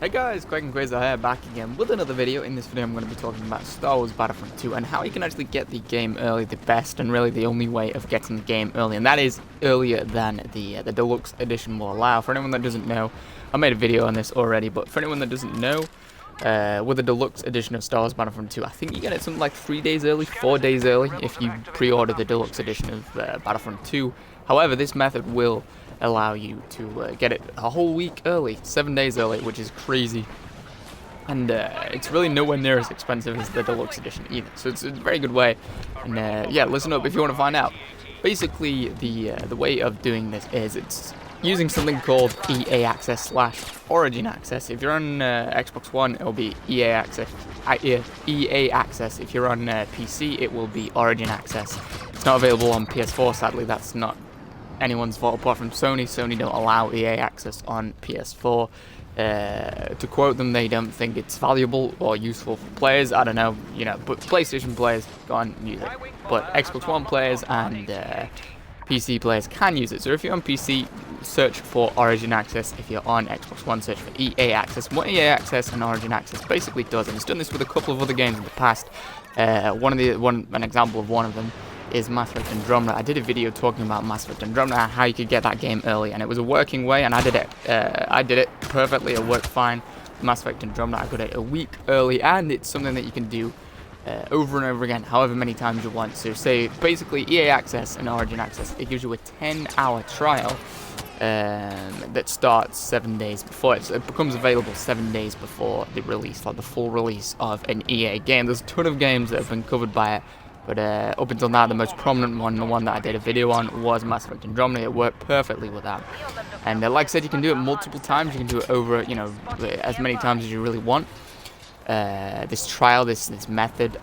Hey guys, Quake and Quasar here, back again with another video. In this video I'm going to be talking about Star Wars Battlefront 2 and how you can actually get the game early, the best and really the only way of getting the game early, and that is earlier than the deluxe edition will allow. For anyone that doesn't know, I made a video on this already, but for anyone that doesn't know, with the deluxe edition of Star Wars Battlefront 2, I think you get it something like 3 days early, 4 days early if you pre-order the deluxe edition of Battlefront 2. However, this method will allow you to get it a whole week early, 7 days early, which is crazy. And it's really nowhere near as expensive as the deluxe edition either. So it's a very good way. And yeah, listen up if you want to find out. Basically, the way of doing this is it's using something called EA Access / Origin Access. If you're on Xbox One, it will be EA Access. EA Access. If you're on PC, it will be Origin Access. It's not available on PS4, sadly. That's not anyone's fault apart from Sony. Sony don't allow EA Access on PS4. To quote them, they don't think it's valuable or useful for players. I don't know, but PlayStation players go on and use it. But Xbox One players and PC players can use it. So if you're on PC, search for Origin Access. If you're on Xbox One, search for EA Access. What EA Access and Origin Access basically does, and it's done this with a couple of other games in the past. An example of one of them is Mass Effect Andromeda. I did a video talking about Mass Effect Andromeda, how you could get that game early, and it was a working way, and I did it perfectly. It worked fine. Mass Effect Andromeda, I got it a week early, and it's something that you can do over and over again, however many times you want. So say, basically, EA Access and Origin Access, it gives you a 10-hour trial that starts 7 days before. It becomes available 7 days before the release, like the full release of an EA game. There's a ton of games that have been covered by it, but up until now, the most prominent one, the one that I did a video on, was Mass Effect Andromeda. It worked perfectly with that. And like I said, you can do it multiple times. You can do it over, as many times as you really want. This trial, this method,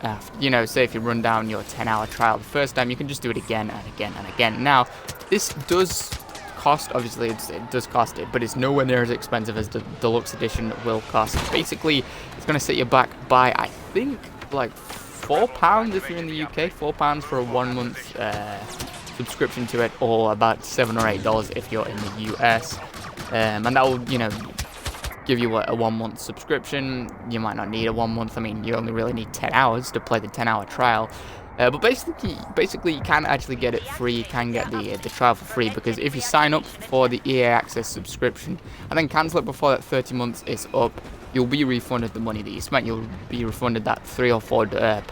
say if you run down your 10-hour trial the first time, you can just do it again and again and again. Now, this does cost, obviously, it does cost it, but it's nowhere near as expensive as the deluxe edition will cost. Basically, it's going to set you back by, I think, like £4 if you're in the UK, £4 for a 1 month subscription to it, or about $7 or $8 if you're in the US, and that will, give you a 1 month subscription. You might not need a 1 month. I mean, you only really need 10 hours to play the 10-hour trial. But basically, you can actually get it free. You can get the trial for free, because if you sign up for the EA Access subscription and then cancel it before that 30 months is up, you'll be refunded the money that you spent. You'll be refunded that £3 or £4, $7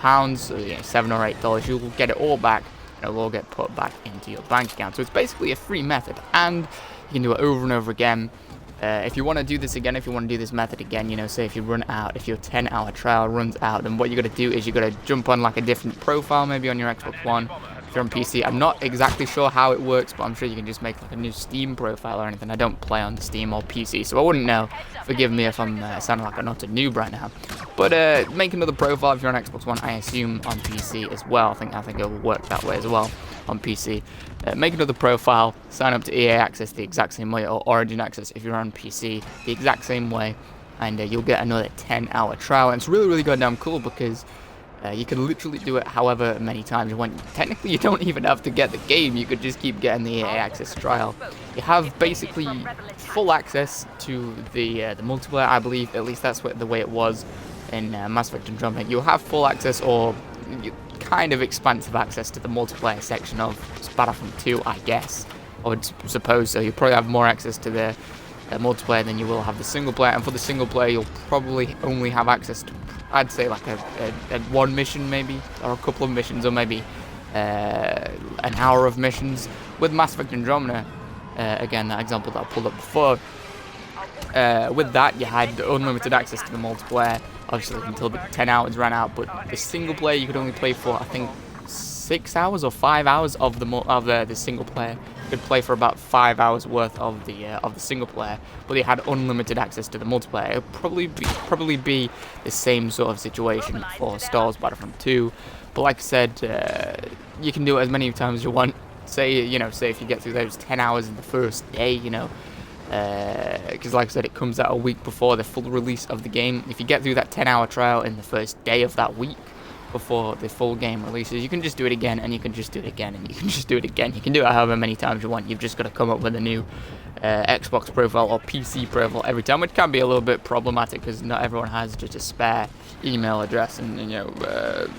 or $8. You'll get it all back, and it'll all get put back into your bank account. So it's basically a free method, and you can do it over and over again. If you want to do this again, if you want to do this method again, say if you run out, if your 10-hour trial runs out, then what you got to do is you got to jump on like a different profile, maybe on your Xbox One. If you're on PC, I'm not exactly sure how it works, but I'm sure you can just make like a new Steam profile or anything. I don't play on the Steam or PC, so I wouldn't know. Forgive me if I'm sounding like I'm utter noob right now. But make another profile if you're on Xbox One. I assume on PC as well. I think it will work that way as well on PC. Make another profile, sign up to EA Access the exact same way, or Origin Access if you're on PC the exact same way, and you'll get another 10-hour trial. And it's really, really goddamn cool, because you can literally do it however many times you want. Technically, you don't even have to get the game. You could just keep getting the EA Access trial. You have basically full access to the multiplayer, I believe. At least that's the way it was in Mass Effect Andromeda. You'll have full access, or kind of expansive access to the multiplayer section of Battlefront 2, I guess. I would suppose so. You'll probably have more access to the multiplayer than you will have the single player. And for the single player, you'll probably only have access to, I'd say, like a one mission maybe, or a couple of missions, or maybe an hour of missions. With Mass Effect Andromeda, again, that example that I pulled up before, with that you had unlimited access to the multiplayer, obviously until the 10 hours ran out. But the single player you could only play for, I think, 6 hours or 5 hours of the single player. You could play for about 5 hours worth of the single player, but you had unlimited access to the multiplayer. It'll probably be the same sort of situation for Star Wars Battlefront 2. But like I said, you can do it as many times as you want. Say if you get through those 10 hours in the first day, because like I said, it comes out a week before the full release of the game. If you get through that 10-hour trial in the first day of that week, before the full game releases, you can just do it again, and you can just do it again, and you can just do it again. You can do it however many times you want. You've just got to come up with a new Xbox profile or PC profile every time, which can be a little bit problematic because not everyone has just a spare email address and a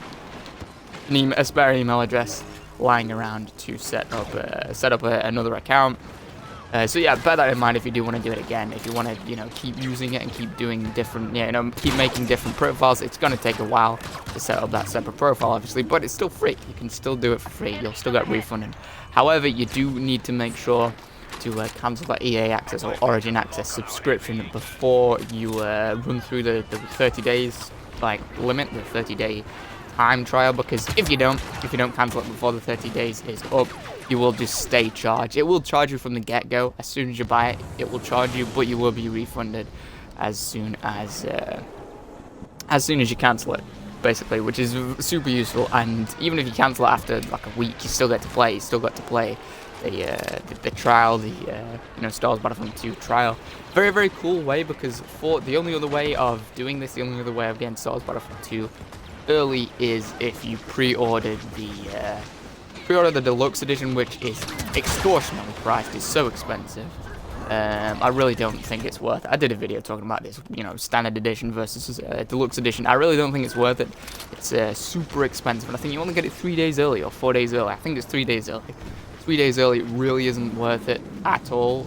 spare email address lying around to set up another account. So yeah, bear that in mind if you do want to do it again. If you want to, keep using it and keep doing different, keep making different profiles, it's going to take a while to set up that separate profile, obviously, but it's still free. You can still do it for free. You'll still get refunded. However, you do need to make sure to cancel that EA Access or Origin Access subscription before you run through the 30 days limit, the 30-day time trial, because if you don't cancel it before the 30 days is up, you will just stay charged. It will charge you from the get-go. As soon as you buy it, it will charge you, but you will be refunded as soon as you cancel it, basically, which is super useful. And even if you cancel it after like a week, you still get to play. You still got to play the trial, Star Wars Battlefront 2 trial. Very, very cool way, because the only other way of doing this, the only other way of getting Star Wars Battlefront 2 early is if you pre-ordered the deluxe edition, which is extortionately priced. It's so expensive. I really don't think it's worth it. I did a video talking about this, standard edition versus deluxe edition. I really don't think it's worth it. It's super expensive, and I think you only get it 3 days early or 4 days early. I think it's 3 days early. 3 days early really isn't worth it at all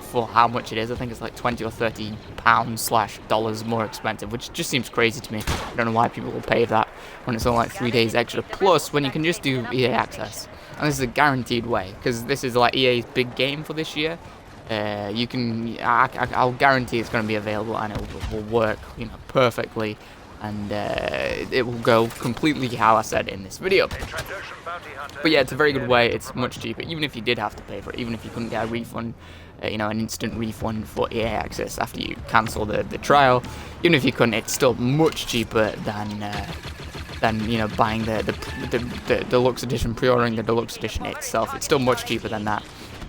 for how much it is. I think it's like 20 or 30 pounds / dollars more expensive, which just seems crazy to me. I don't know why people will pay that when it's only like 3 days extra. Plus, when you can just do EA Access, and this is a guaranteed way, because this is like EA's big game for this year. I'll guarantee it's going to be available, and it will work, perfectly, and it will go completely how I said in this video. But yeah, it's a very good way. It's much cheaper, even if you did have to pay for it, even if you couldn't get a refund, an instant refund for EA Access after you cancel the trial. Even if you couldn't, it's still much cheaper than buying the deluxe edition, pre-ordering the deluxe edition itself. It's still much cheaper than that.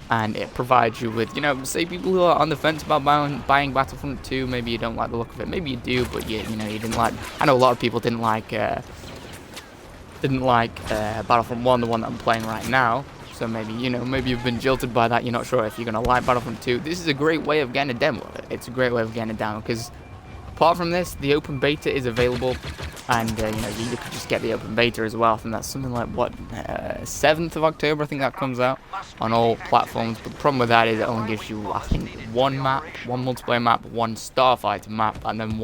And it provides you with, say people who are on the fence about buying Battlefront 2, maybe you don't like the look of it, maybe you do, but you didn't like. I know a lot of people didn't like Battlefront 1, the one that I'm playing right now. So maybe you've been jilted by that. You're not sure if you're gonna like Battlefront 2. This is a great way of getting a demo of it. It's a great way of getting it down, because apart from this, the open beta is available, and you could just get the open beta as well. And that's something like 7th of October, I think that comes out on all platforms. But the problem with that is it only gives you, I think, one map, one multiplayer map, one starfighter map, and then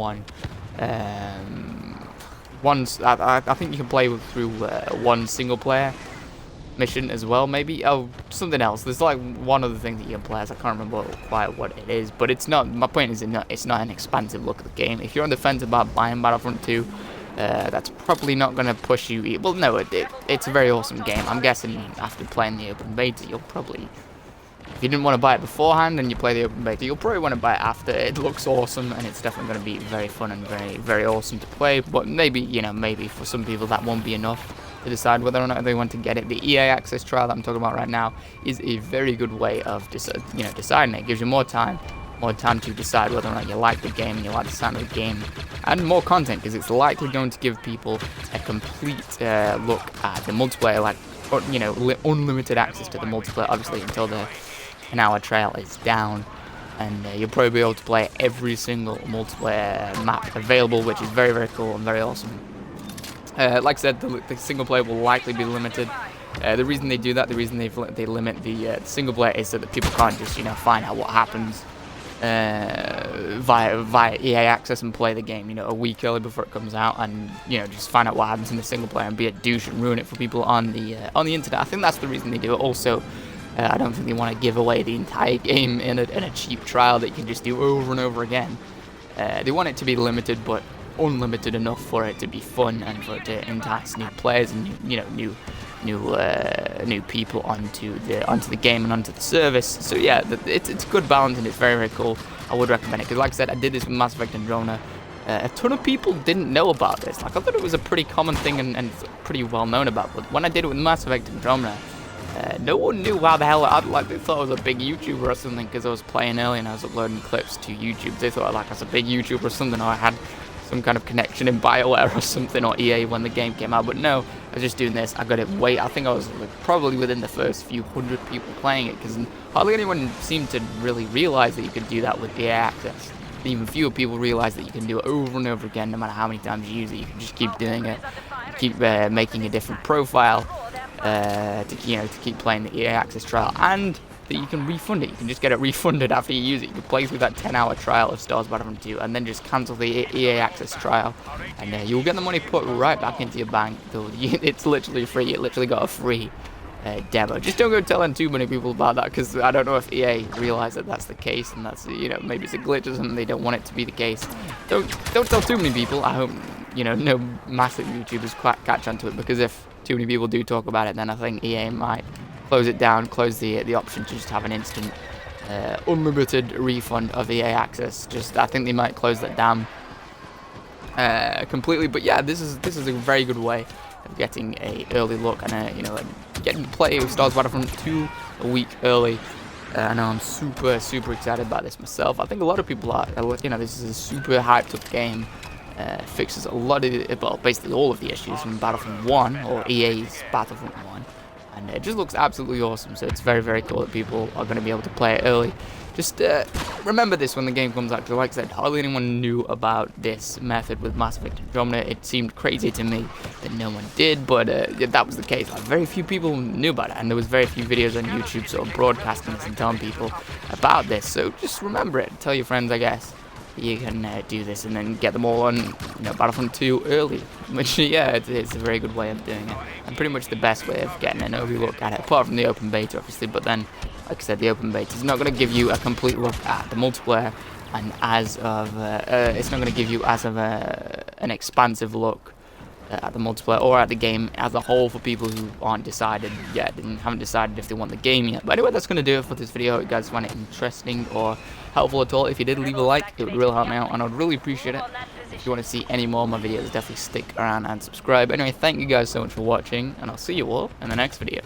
I think you can play through one single player mission as well, maybe. Oh, something else. There's like one other thing that you can play as. I can't remember quite what it is, but it's not. My point is, it's not an expansive look at the game. If you're on the fence about buying Battlefront 2, that's probably not going to push you. Well, no, it's a very awesome game. I'm guessing after playing the open beta, you'll probably, if you didn't want to buy it beforehand and you play the open beta, you'll probably want to buy it after. It looks awesome, and it's definitely going to be very fun and very, very awesome to play. But maybe, maybe for some people that won't be enough to decide whether or not they want to get it. The EA Access trial that I'm talking about right now is a very good way of deciding. It gives you more time to decide whether or not you like the game and you like the sound of the game, and more content, because it's likely going to give people a complete look at the multiplayer, unlimited access to the multiplayer, obviously, until the an-hour trial is down. And you'll probably be able to play every single multiplayer map available, which is very, very cool and very awesome. Like I said, the single player will likely be limited. The reason they do that, the reason they limit the single player, is so that people can't just find out what happens via EA Access and play the game a week early before it comes out, and just find out what happens in the single player and be a douche and ruin it for people on the internet. I think that's the reason they do it. Also, I don't think they want to give away the entire game in a cheap trial that you can just do over and over again. They want it to be limited, but unlimited enough for it to be fun and for it to entice new players and new people onto the game and onto the service. So yeah, it's a good balance, and it's very, very cool. I would recommend it, because like I said, I did this with Mass Effect Andromeda. A ton of people didn't know about this. I thought it was a pretty common thing and pretty well known about. But when I did it with Mass Effect Andromeda, no one knew how the hell they thought I was a big YouTuber or something, because I was playing early and I was uploading clips to YouTube. They thought I was a big YouTuber or something, or I had some kind of connection in BioWare or something, or EA when the game came out, but no, I was just doing this. I got it I think I was probably within the first few hundred people playing it, because hardly anyone seemed to really realize that you could do that with EA Access. Even fewer people realize that you can do it over and over again, no matter how many times you use it. You can just keep doing it, keep making a different profile to keep playing the EA Access trial, and that you can refund it. You can just get it refunded after you use it. You can play through that 10-hour trial of Star Wars Battlefront 2 and then just cancel the EA Access trial, and you'll get the money put right back into your bank. It's literally free. It literally got a free demo. Just don't go telling too many people about that, because I don't know if EA realize that that's the case, and that's, maybe it's a glitch or something. They don't want it to be the case. Don't tell too many people. I hope no massive YouTubers catch onto it, because if too many people do talk about it, then I think EA might close it down, close the option to just have an instant unlimited refund of EA Access. I think they might close that down completely. But yeah, this is a very good way of getting a early look and getting to play with Star Wars Battlefront 2 a week early. I know I'm super excited about this myself. I think a lot of people are. This is a super hyped up game. Fixes a lot of basically all of the issues from Battlefront 1, or EA's Battlefront 1. And it just looks absolutely awesome, so it's very cool that people are going to be able to play it early. Just remember this when the game comes out, because like I said, hardly anyone knew about this method with Mass Effect Andromeda. It seemed crazy to me that no one did, but that was the case. Very few people knew about it, and there was very few videos on YouTube sort of broadcasting this and telling people about this. So just remember it, tell your friends, I guess. You can do this and then get them all on Battlefront 2 early, which it's a very good way of doing it, and pretty much the best way of getting an early look at it, apart from the open beta obviously. But then, like I said, the open beta is not going to give you a complete look at the multiplayer, and it's not going to give you an expansive look at the multiplayer or at the game as a whole for people who aren't decided yet and haven't decided if they want the game yet. But anyway, that's going to do it for this video. If you guys find it interesting or helpful at all, if you did, leave a like. It would really help me out, and I'd really appreciate it. If you want to see any more of my videos, definitely stick around and subscribe. Anyway, thank you guys so much for watching, and I'll see you all in the next video.